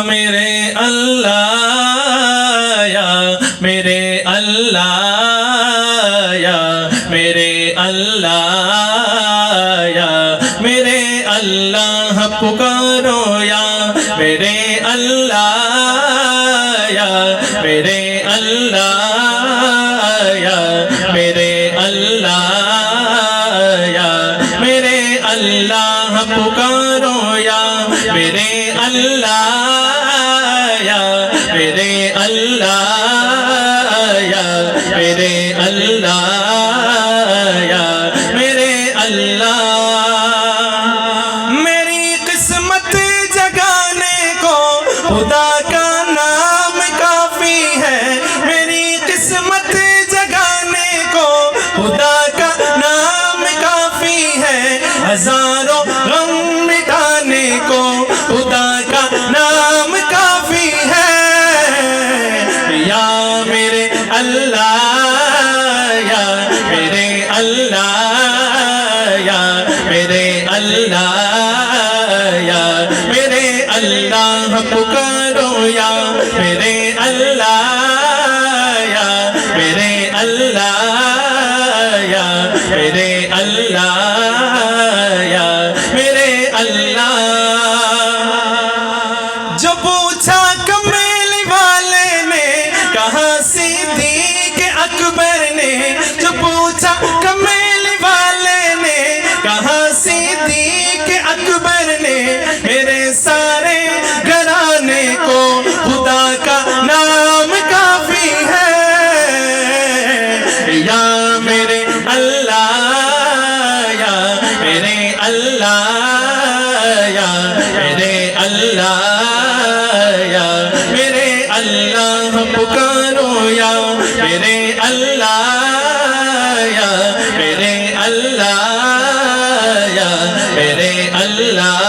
میرے اللہ یا میرے اللہ یا میرے اللہ یا میرے اللہ پکارو یا میرے اللہ یا میرے اللہ یا میرے اللہ یا میرے اللہ پکارو یا میرے اللہ یا میرے اللہ یا میرے اللہ یا میرے اللہ میری قسمت جگانے کو خدا کا نام کافی ہے میری قسمت جگانے کو خدا کا نام کافی ہے ہزاروں غم مٹانے کو خدا کا نام کافی ہے یا میرے اللہ یا میرے اللہ یا میرے اللہ یا میرے اللہ پکارو یا میرے اللہ یا میرے اللہ یا میرے اللہ یا میرے اللہ جو پوچھا کمیلی والے نے کہا صدیق اکبر نے جو پوچھا کمیلی والے نے کہا صدیق اکبر نے میرے سارے گھرانے کو خدا کا نام کافی ہے یا میرے اللہ یا میرے اللہ یا میرے اللہ یا میرے اللہ پکارو یا میرے اللہ یا میرے اللہ یا میرے اللہ